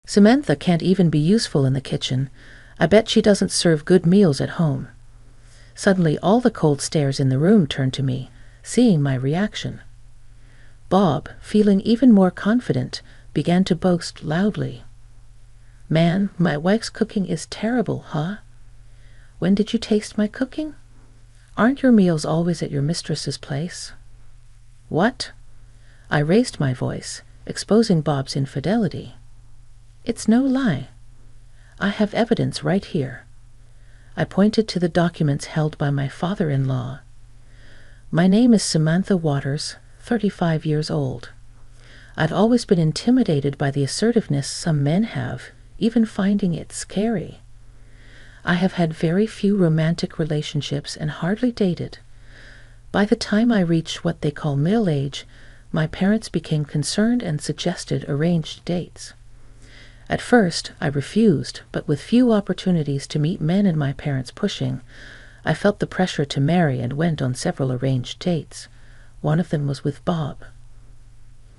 Samantha can't even be useful in the kitchen. I bet she doesn't serve good meals at home. Suddenly all the cold stares in the room turned to me, seeing my reaction. Bob, feeling even more confident, began to boast loudly. "Man, my wife's cooking is terrible, huh? When did you taste my cooking? Aren't your meals always at your mistress's place?" "What?" I raised my voice, exposing Bob's infidelity. "It's no lie. I have evidence right here." I pointed to the documents held by my father-in-law. "My name is Samantha Waters, 35 years old. I've always been intimidated by the assertiveness some men have, even finding it scary. I have had very few romantic relationships and hardly dated. By the time I reached what they call middle age, my parents became concerned and suggested arranged dates. At first, I refused, but with few opportunities to meet men and my parents pushing, I felt the pressure to marry and went on several arranged dates. One of them was with Bob.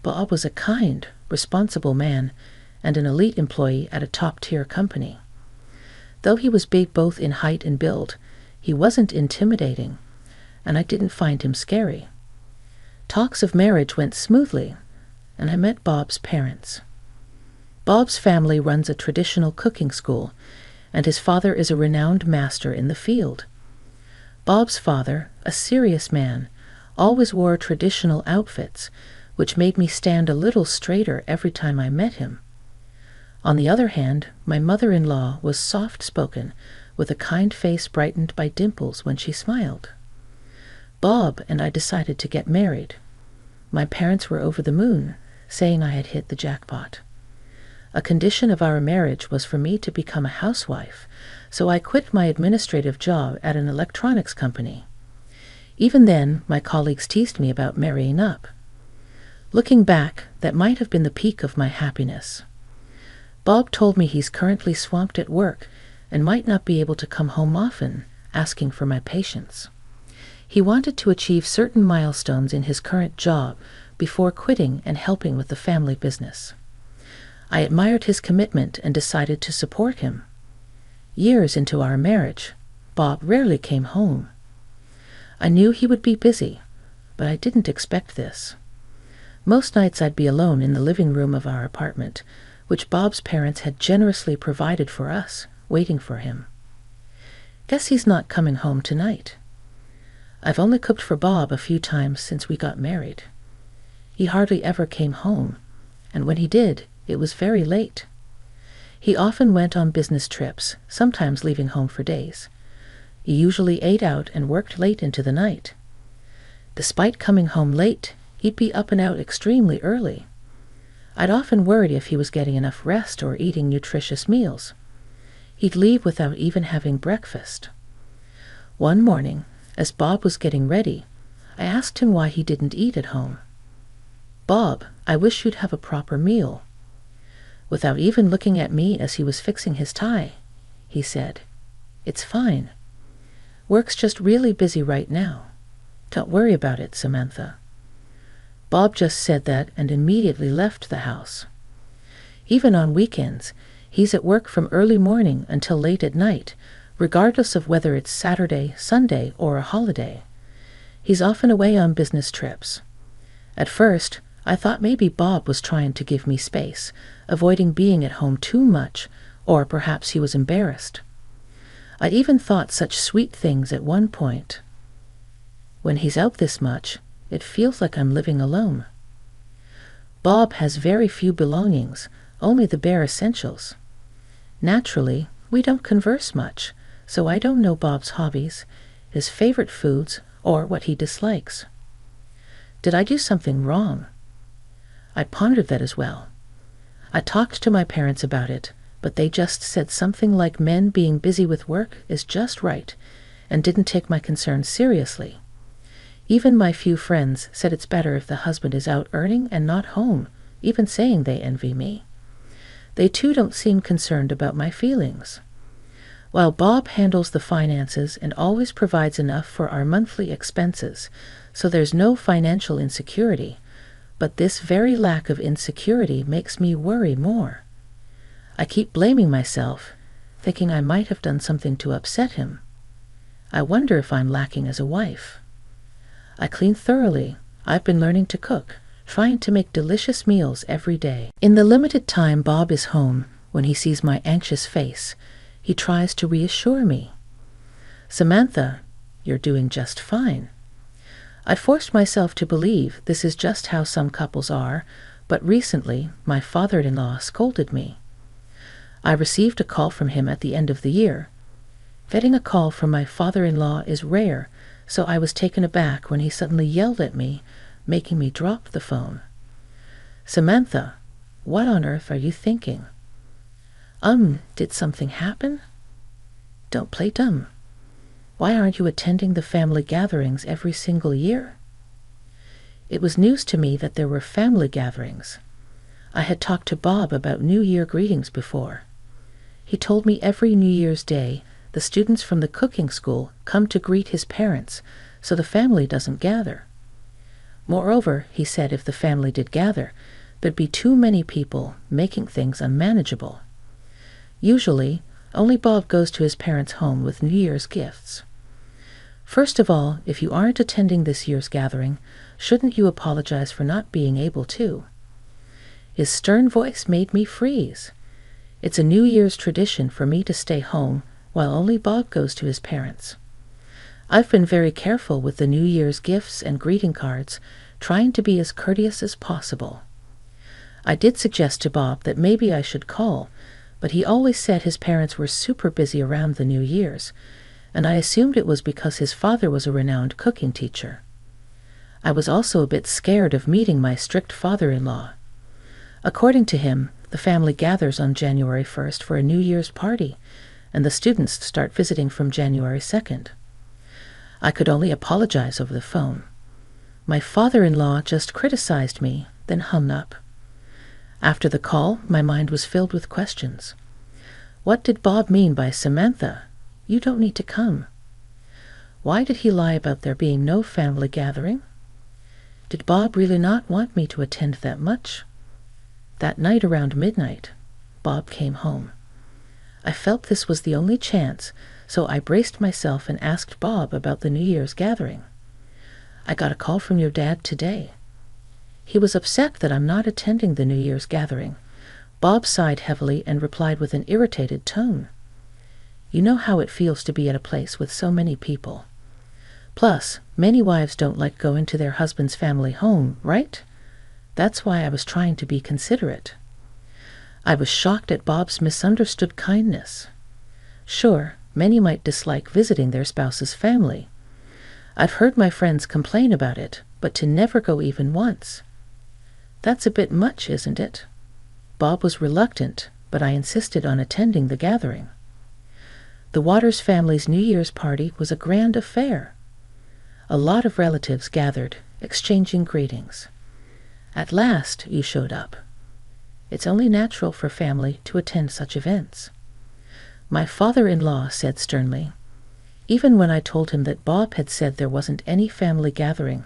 Bob was a kind, responsible man and an elite employee at a top-tier company. Though he was big both in height and build, he wasn't intimidating, and I didn't find him scary. Talks of marriage went smoothly, and I met Bob's parents. Bob's family runs a traditional cooking school, and his father is a renowned master in the field. Bob's father, a serious man, always wore traditional outfits, which made me stand a little straighter every time I met him. On the other hand, my mother-in-law was soft-spoken, with a kind face brightened by dimples when she smiled. Bob and I decided to get married. My parents were over the moon, saying I had hit the jackpot. A condition of our marriage was for me to become a housewife, so I quit my administrative job at an electronics company. Even then, my colleagues teased me about marrying up. Looking back, that might have been the peak of my happiness. Bob told me he's currently swamped at work and might not be able to come home often, asking for my patience. He wanted to achieve certain milestones in his current job before quitting and helping with the family business. I admired his commitment and decided to support him. Years into our marriage, Bob rarely came home. I knew he would be busy, but I didn't expect this. Most nights I'd be alone in the living room of our apartment, which Bob's parents had generously provided for us, waiting for him. Guess he's not coming home tonight. I've only cooked for Bob a few times since we got married. He hardly ever came home, and when he did, it was very late. He often went on business trips, sometimes leaving home for days. He usually ate out and worked late into the night. Despite coming home late, he'd be up and out extremely early. I'd often worried if he was getting enough rest or eating nutritious meals. He'd leave without even having breakfast. One morning, as Bob was getting ready, I asked him why he didn't eat at home. "Bob, I wish you'd have a proper meal." Without even looking at me as he was fixing his tie, he said, "It's fine. Work's just really busy right now. Don't worry about it, Samantha." Bob just said that and immediately left the house. Even on weekends, he's at work from early morning until late at night, regardless of whether it's Saturday, Sunday, or a holiday. He's often away on business trips. At first, I thought maybe Bob was trying to give me space, avoiding being at home too much, or perhaps he was embarrassed. I even thought such sweet things at one point. When he's out this much, it feels like I'm living alone. Bob has very few belongings, only the bare essentials. Naturally, we don't converse much, so I don't know Bob's hobbies, his favorite foods, or what he dislikes. Did I do something wrong? I pondered that as well. I talked to my parents about it, but they just said something like men being busy with work is just right, and didn't take my concerns seriously. Even my few friends said it's better if the husband is out earning and not home, even saying they envy me. They too don't seem concerned about my feelings. While Bob handles the finances and always provides enough for our monthly expenses, so there's no financial insecurity, but this very lack of insecurity makes me worry more. I keep blaming myself, thinking I might have done something to upset him. I wonder if I'm lacking as a wife. I clean thoroughly. I've been learning to cook, trying to make delicious meals every day. In the limited time Bob is home, when he sees my anxious face, he tries to reassure me. Samantha, you're doing just fine. I forced myself to believe this is just how some couples are, but recently my father-in-law scolded me. I received a call from him at the end of the year. Getting a call from my father-in-law is rare, so I was taken aback when he suddenly yelled at me, making me drop the phone. Samantha, what on earth are you thinking? Did something happen? Don't play dumb. Why aren't you attending the family gatherings every single year? It was news to me that there were family gatherings. I had talked to Bob about New Year greetings before. He told me every New Year's Day, the students from the cooking school come to greet his parents, so the family doesn't gather. Moreover, he said if the family did gather, there'd be too many people, making things unmanageable. Usually, only Bob goes to his parents' home with New Year's gifts. First of all, if you aren't attending this year's gathering, shouldn't you apologize for not being able to? His stern voice made me freeze. It's a New Year's tradition for me to stay home while only Bob goes to his parents. I've been very careful with the New Year's gifts and greeting cards, trying to be as courteous as possible. I did suggest to Bob that maybe I should call, but he always said his parents were super busy around the New Year's, and I assumed it was because his father was a renowned cooking teacher. I was also a bit scared of meeting my strict father-in-law. According to him, the family gathers on January 1st for a New Year's party, and the students start visiting from January 2nd. I could only apologize over the phone. My father-in-law just criticized me, then hung up. After the call, my mind was filled with questions. What did Bob mean by Samantha? You don't need to come. Why did he lie about there being no family gathering? Did Bob really not want me to attend that much? That night around midnight, Bob came home. I felt this was the only chance, so I braced myself and asked Bob about the New Year's gathering. I got a call from your dad today. He was upset that I'm not attending the New Year's gathering. Bob sighed heavily and replied with an irritated tone. You know how it feels to be at a place with so many people. Plus, many wives don't like going to their husband's family home, right? That's why I was trying to be considerate. I was shocked at Bob's misunderstood kindness. Sure, many might dislike visiting their spouse's family. I've heard my friends complain about it, but to never go even once. That's a bit much, isn't it? Bob was reluctant, but I insisted on attending the gathering. The Waters family's New Year's party was a grand affair. A lot of relatives gathered, exchanging greetings. At last, you showed up. It's only natural for family to attend such events. My father-in-law said sternly. Even when I told him that Bob had said there wasn't any family gathering,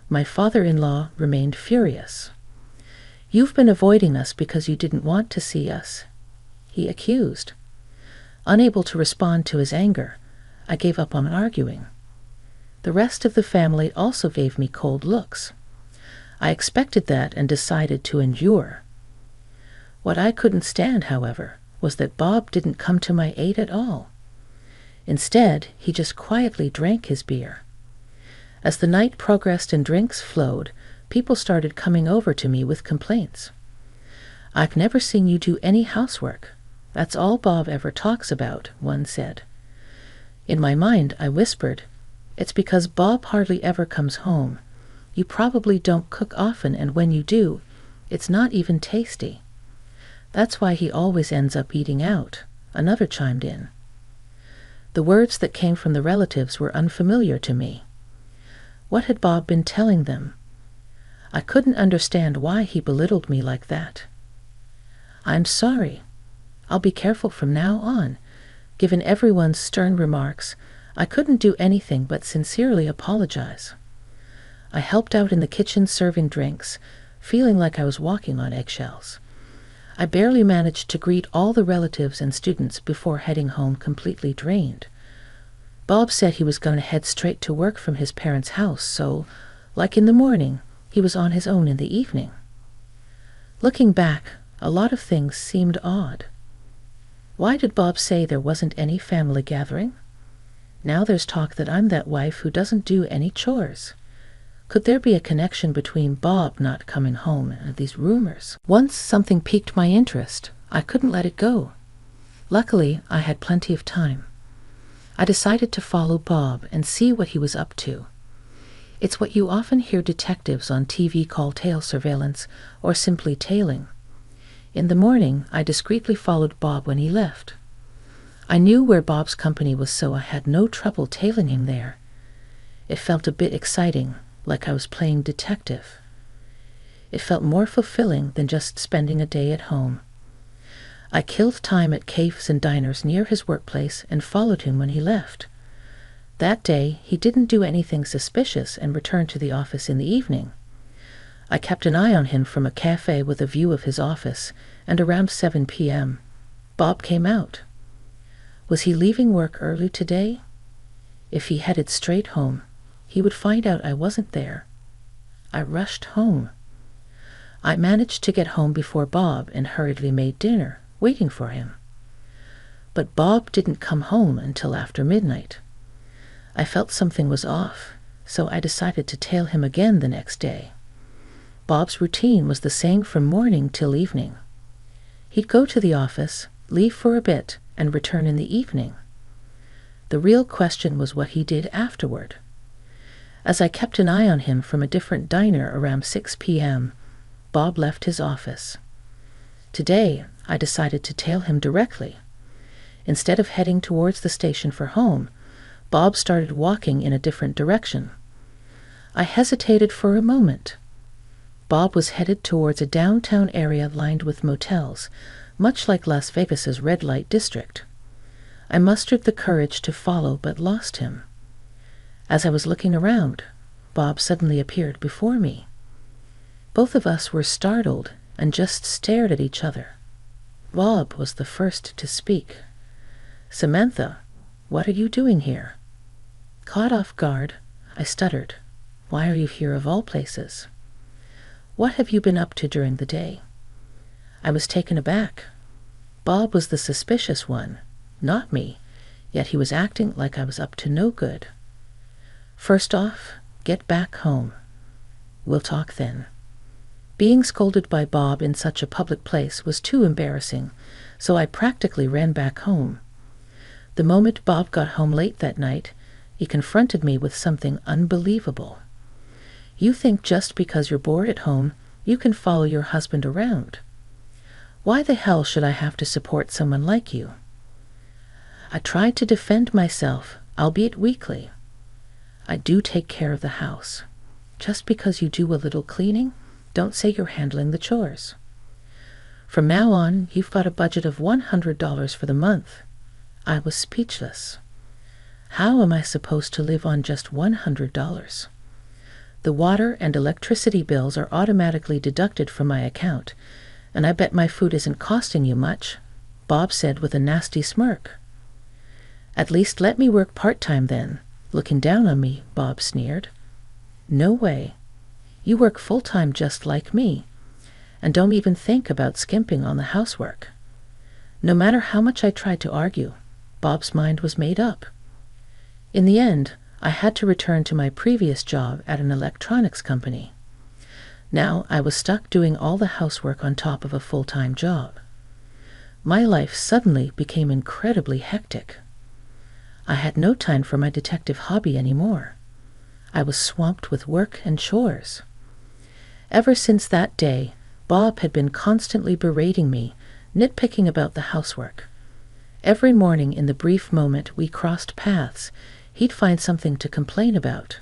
my father-in-law remained furious. You've been avoiding us because you didn't want to see us, he accused. Unable to respond to his anger, I gave up on arguing. The rest of the family also gave me cold looks. I expected that and decided to endure. What I couldn't stand, however, was that Bob didn't come to my aid at all. Instead, he just quietly drank his beer. As the night progressed and drinks flowed, people started coming over to me with complaints. I've never seen you do any housework. That's all Bob ever talks about, one said. In my mind, I whispered, it's because Bob hardly ever comes home. You probably don't cook often, and when you do, it's not even tasty. That's why he always ends up eating out, another chimed in. The words that came from the relatives were unfamiliar to me. What had Bob been telling them? I couldn't understand why he belittled me like that. I'm sorry. I'll be careful from now on. Given everyone's stern remarks, I couldn't do anything but sincerely apologize. I helped out in the kitchen serving drinks, feeling like I was walking on eggshells. I barely managed to greet all the relatives and students before heading home completely drained. Bob said he was going to head straight to work from his parents' house, so, like in the morning, he was on his own in the evening. Looking back, a lot of things seemed odd. Why did Bob say there wasn't any family gathering? Now there's talk that I'm that wife who doesn't do any chores. Could there be a connection between Bob not coming home and these rumors? Once something piqued my interest, I couldn't let it go. Luckily, I had plenty of time. I decided to follow Bob and see what he was up to. It's what you often hear detectives on TV call tail surveillance, or simply tailing. In the morning, I discreetly followed Bob when he left. I knew where Bob's company was, so I had no trouble tailing him there. It felt a bit exciting, like I was playing detective. It felt more fulfilling than just spending a day at home. I killed time at cafes and diners near his workplace and followed him when he left. That day, he didn't do anything suspicious and returned to the office in the evening. I kept an eye on him from a cafe with a view of his office, and around 7 p.m., Bob came out. Was he leaving work early today? If he headed straight home, he would find out I wasn't there. I rushed home. I managed to get home before Bob and hurriedly made dinner, waiting for him. But Bob didn't come home until after midnight. I felt something was off, so I decided to tail him again the next day. Bob's routine was the same from morning till evening. He'd go to the office, leave for a bit, and return in the evening. The real question was what he did afterward. As I kept an eye on him from a different diner around 6 p.m., Bob left his office. Today, I decided to tail him directly. Instead of heading towards the station for home, Bob started walking in a different direction. I hesitated for a moment. Bob was headed towards a downtown area lined with motels, much like Las Vegas's red light district. I mustered the courage to follow but lost him. As I was looking around, Bob suddenly appeared before me. Both of us were startled and just stared at each other. Bob was the first to speak. "Samantha, what are you doing here?" Caught off guard, I stuttered. "Why are you here of all places?" "What have you been up to during the day?" I was taken aback. Bob was the suspicious one, not me, yet he was acting like I was up to no good. "First off, get back home. We'll talk then." Being scolded by Bob in such a public place was too embarrassing, so I practically ran back home. The moment Bob got home late that night, he confronted me with something unbelievable. "You think just because you're bored at home, you can follow your husband around. Why the hell should I have to support someone like you?" I tried to defend myself, albeit weakly. "I do take care of the house. Just because you do a little cleaning, don't say you're handling the chores. From now on, you've got a budget of $100 for the month." I was speechless. How am I supposed to live on just $100? The water and electricity bills are automatically deducted from my account, and I bet my food isn't costing you much, Bob said with a nasty smirk. "At least let me work part-time then," looking down on me, Bob sneered. "No way. You work full-time just like me, and don't even think about skimping on the housework." No matter how much I tried to argue, Bob's mind was made up. In the end, I had to return to my previous job at an electronics company. Now I was stuck doing all the housework on top of a full-time job. My life suddenly became incredibly hectic. I had no time for my detective hobby anymore. I was swamped with work and chores. Ever since that day, Bob had been constantly berating me, nitpicking about the housework. Every morning in the brief moment we crossed paths, he'd find something to complain about.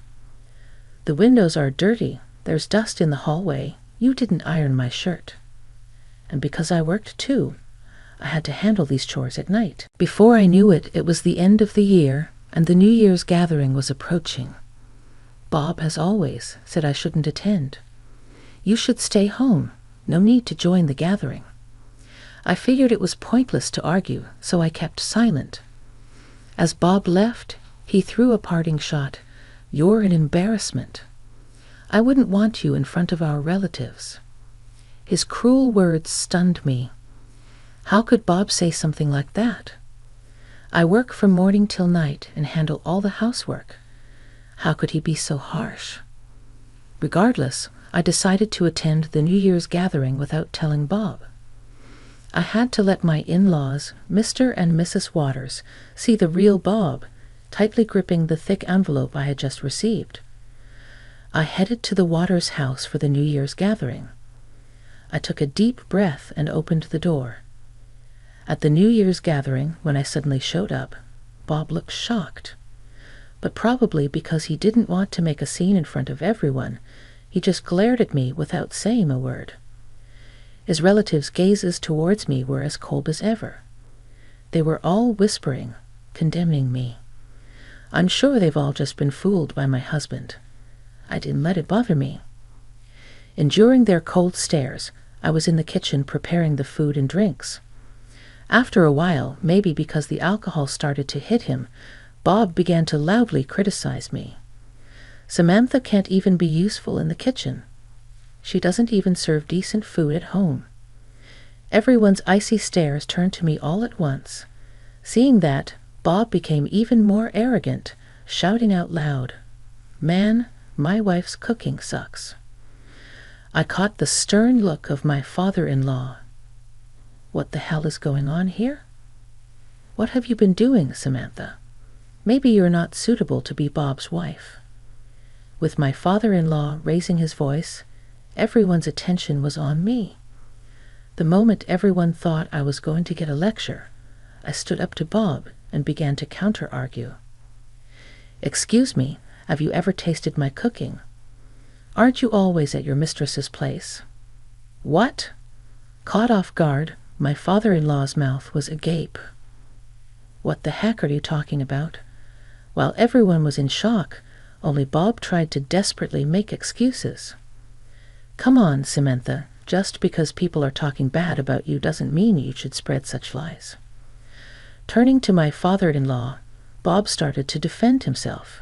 "The windows are dirty, there's dust in the hallway, you didn't iron my shirt." And because I worked too, I had to handle these chores at night. Before I knew it, it was the end of the year, and the New Year's gathering was approaching. Bob, as always, said I shouldn't attend. "You should stay home. No need to join the gathering." I figured it was pointless to argue, so I kept silent. As Bob left, he threw a parting shot. "You're an embarrassment. I wouldn't want you in front of our relatives." His cruel words stunned me. How could Bob say something like that? I work from morning till night and handle all the housework. How could he be so harsh? Regardless, I decided to attend the New Year's gathering without telling Bob. I had to let my in-laws, Mr. and Mrs. Waters, see the real Bob, tightly gripping the thick envelope I had just received. I headed to the Waters house for the New Year's gathering. I took a deep breath and opened the door. At the New Year's gathering, when I suddenly showed up, Bob looked shocked. But probably because he didn't want to make a scene in front of everyone, he just glared at me without saying a word. His relatives' gazes towards me were as cold as ever. They were all whispering, condemning me. I'm sure they've all just been fooled by my husband. I didn't let it bother me. Enduring their cold stares, I was in the kitchen preparing the food and drinks. After a while, maybe because the alcohol started to hit him, Bob began to loudly criticize me. "Samantha can't even be useful in the kitchen. She doesn't even serve decent food at home." Everyone's icy stares turned to me all at once. Seeing that, Bob became even more arrogant, shouting out loud, "Man, my wife's cooking sucks." I caught the stern look of my father-in-law. What the hell is going on here? What have you been doing, Samantha? Maybe you're not suitable to be Bob's wife. With my father-in-law raising his voice, everyone's attention was on me. The moment everyone thought I was going to get a lecture, I stood up to Bob and began to counter-argue. "Excuse me, have you ever tasted my cooking? Aren't you always at your mistress's place?" "What?" Caught off guard, my father-in-law's mouth was agape. "What the heck are you talking about?" While everyone was in shock, only Bob tried to desperately make excuses. "Come on, Samantha, just because people are talking bad about you doesn't mean you should spread such lies." Turning to my father-in-law, Bob started to defend himself.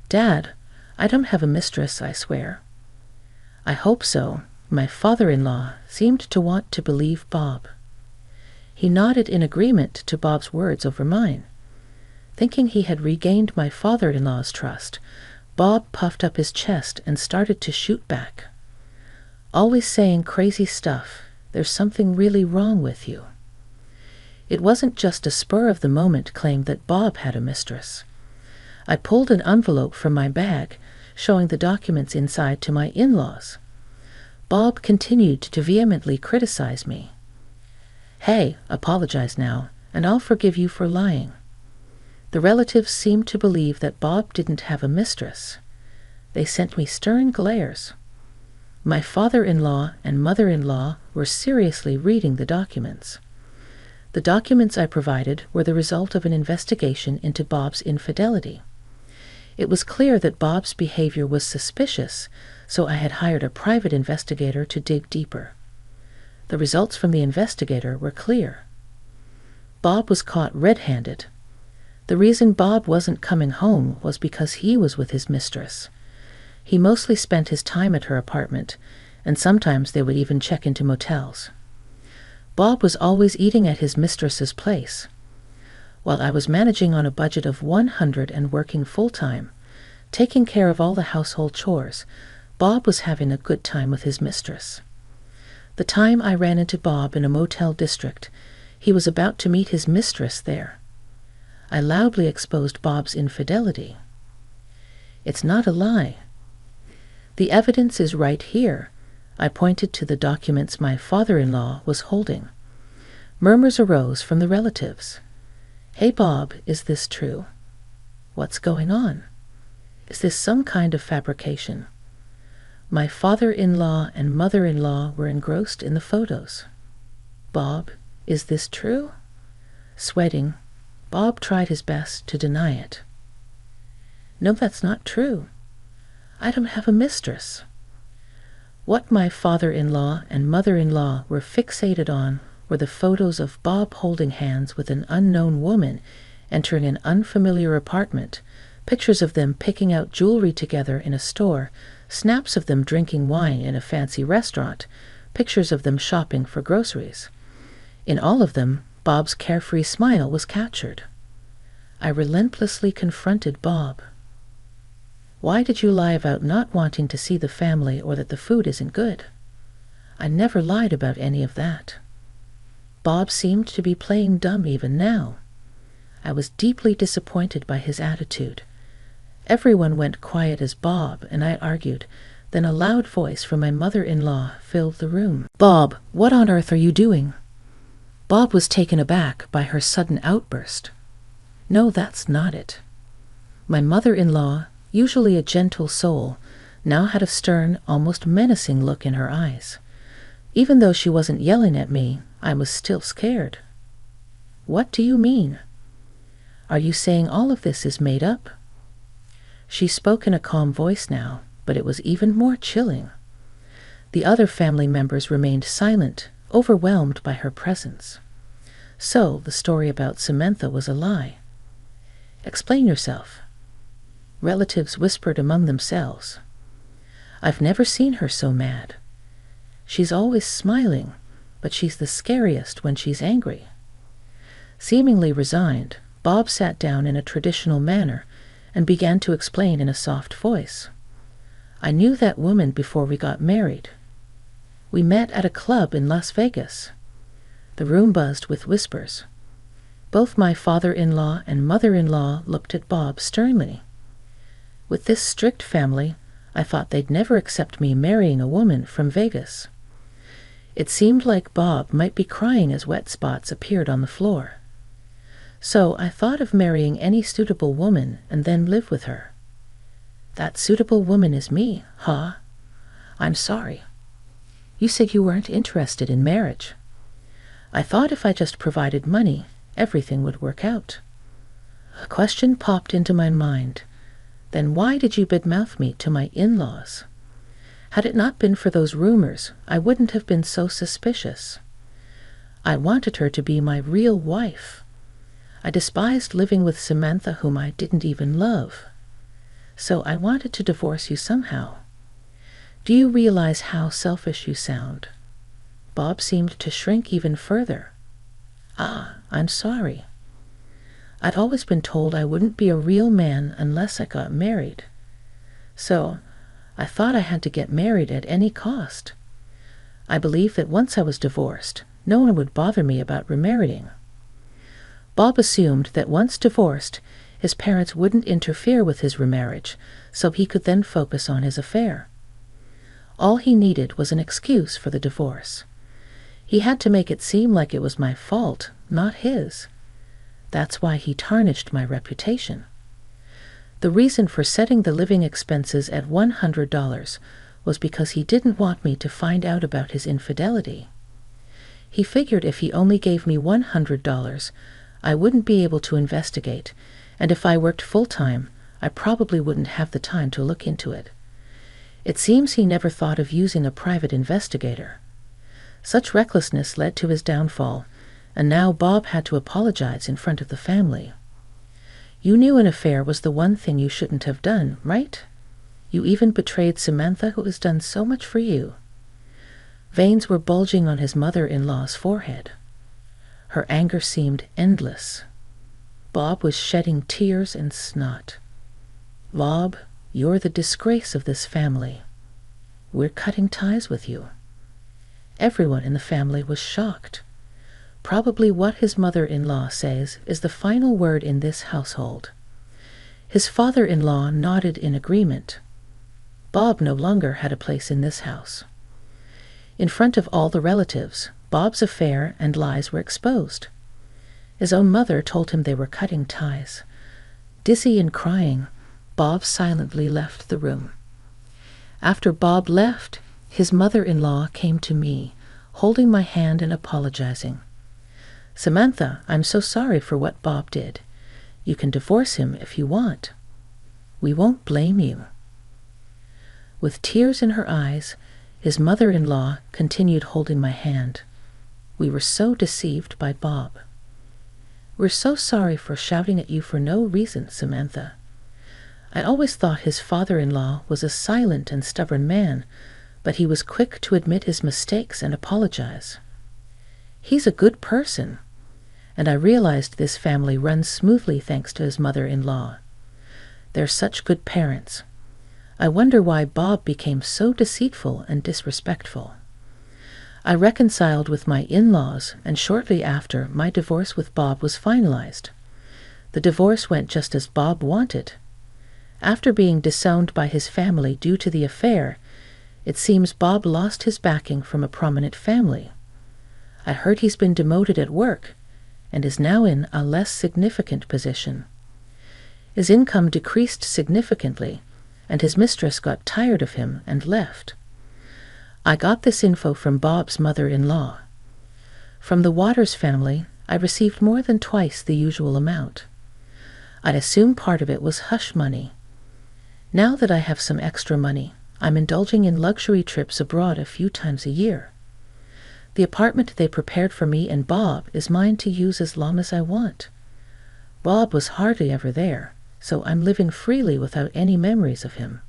"Dad, I don't have a mistress, I swear." "I hope so." My father-in-law seemed to want to believe Bob. He nodded in agreement to Bob's words over mine. Thinking he had regained my father-in-law's trust, Bob puffed up his chest and started to shoot back. "Always saying crazy stuff. There's something really wrong with you." It wasn't just a spur-of-the-moment claim that Bob had a mistress. I pulled an envelope from my bag, showing the documents inside to my in-laws. Bob continued to vehemently criticize me. "Hey, apologize now, and I'll forgive you for lying." The relatives seemed to believe that Bob didn't have a mistress. They sent me stern glares. My father-in-law and mother-in-law were seriously reading the documents. The documents I provided were the result of an investigation into Bob's infidelity. It was clear that Bob's behavior was suspicious, so I had hired a private investigator to dig deeper. The results from the investigator were clear. Bob was caught red-handed. The reason Bob wasn't coming home was because he was with his mistress. He mostly spent his time at her apartment, and sometimes they would even check into motels. Bob was always eating at his mistress's place. While I was managing on a budget of 100 and working full-time, taking care of all the household chores, Bob was having a good time with his mistress. The time I ran into Bob in a motel district, he was about to meet his mistress there. I loudly exposed Bob's infidelity. It's not a lie. The evidence is right here. I pointed to the documents my father-in-law was holding. Murmurs arose from the relatives. "Hey, Bob, is this true? What's going on? Is this some kind of fabrication?" My father-in-law and mother-in-law were engrossed in the photos. "Bob, is this true?" Sweating, Bob tried his best to deny it. "No, that's not true. I don't have a mistress." What my father-in-law and mother-in-law were fixated on were the photos of Bob holding hands with an unknown woman entering an unfamiliar apartment, pictures of them picking out jewelry together in a store, snaps of them drinking wine in a fancy restaurant, pictures of them shopping for groceries. In all of them, Bob's carefree smile was captured. I relentlessly confronted Bob. Why did you lie about not wanting to see the family or that the food isn't good? I never lied about any of that. Bob seemed to be playing dumb even now. I was deeply disappointed by his attitude. Everyone went quiet as Bob and I argued. Then a loud voice from my mother-in-law filled the room. "Bob, what on earth are you doing?" Bob was taken aback by her sudden outburst. No, that's not it. My mother-in-law, usually a gentle soul, now had a stern, almost menacing look in her eyes. Even though she wasn't yelling at me, I was still scared. "What do you mean? Are you saying all of this is made up?" She spoke in a calm voice now, but it was even more chilling. The other family members remained silent, overwhelmed by her presence. So the story about Samantha was a lie. "Explain yourself." Relatives whispered among themselves. "I've never seen her so mad. She's always smiling, but she's the scariest when she's angry." Seemingly resigned, Bob sat down in a traditional manner and began to explain in a soft voice. "I knew that woman before we got married. We met at a club in Las Vegas." The room buzzed with whispers. Both my father-in-law and mother-in-law looked at Bob sternly. With this strict family, I thought they'd never accept me marrying a woman from Vegas. It seemed like Bob might be crying as wet spots appeared on the floor. So I thought of marrying any suitable woman and then live with her. "That suitable woman is me, huh? I'm sorry. You said you weren't interested in marriage. I thought if I just provided money, everything would work out." A question popped into my mind. Then why did you badmouth me to my in-laws? Had it not been for those rumors, I wouldn't have been so suspicious. I wanted her to be my real wife. I despised living with Samantha, whom I didn't even love. So I wanted to divorce you somehow. Do you realize how selfish you sound? Bob seemed to shrink even further. "Ah, I'm sorry. I'd always been told I wouldn't be a real man unless I got married. So I thought I had to get married at any cost. I believed that once I was divorced, no one would bother me about remarrying." Bob assumed that once divorced, his parents wouldn't interfere with his remarriage, so he could then focus on his affair. All he needed was an excuse for the divorce. He had to make it seem like it was my fault, not his. That's why he tarnished my reputation. The reason for setting the living expenses at $100 was because he didn't want me to find out about his infidelity. He figured if he only gave me $100, I wouldn't be able to investigate, and if I worked full-time, I probably wouldn't have the time to look into it. It seems he never thought of using a private investigator. Such recklessness led to his downfall, and now Bob had to apologize in front of the family. You knew an affair was the one thing you shouldn't have done, right? You even betrayed Samantha, who has done so much for you. Veins were bulging on his mother-in-law's forehead. Her anger seemed endless. Bob was shedding tears and snot. "Bob, you're the disgrace of this family. We're cutting ties with you." Everyone in the family was shocked. Probably what his mother-in-law says is the final word in this household. His father-in-law nodded in agreement. Bob no longer had a place in this house. In front of all the relatives, Bob's affair and lies were exposed. His own mother told him they were cutting ties. Dizzy and crying, Bob silently left the room. After Bob left, his mother-in-law came to me, holding my hand and apologizing. "Samantha, I'm so sorry for what Bob did. You can divorce him if you want. We won't blame you." With tears in her eyes, his mother-in-law continued holding my hand. We were so deceived by Bob. We're so sorry for shouting at you for no reason, Samantha. I always thought his father-in-law was a silent and stubborn man, but he was quick to admit his mistakes and apologize. He's a good person, and I realized this family runs smoothly thanks to his mother-in-law. They're such good parents. I wonder why Bob became so deceitful and disrespectful. I reconciled with my in-laws, and shortly after, my divorce with Bob was finalized. The divorce went just as Bob wanted. After being disowned by his family due to the affair, it seems Bob lost his backing from a prominent family. I heard he's been demoted at work and is now in a less significant position. His income decreased significantly, and his mistress got tired of him and left. I got this info from Bob's mother-in-law. From the Waters family, I received more than twice the usual amount. I'd assume part of it was hush money. Now that I have some extra money, I'm indulging in luxury trips abroad a few times a year. The apartment they prepared for me and Bob is mine to use as long as I want. Bob was hardly ever there, so I'm living freely without any memories of him.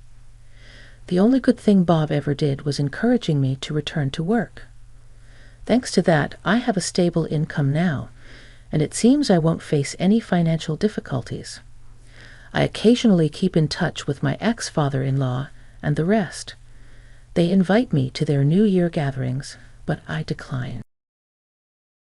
The only good thing Bob ever did was encouraging me to return to work. Thanks to that, I have a stable income now, and it seems I won't face any financial difficulties. I occasionally keep in touch with my ex-father-in-law and the rest. They invite me to their New Year gatherings, but I decline.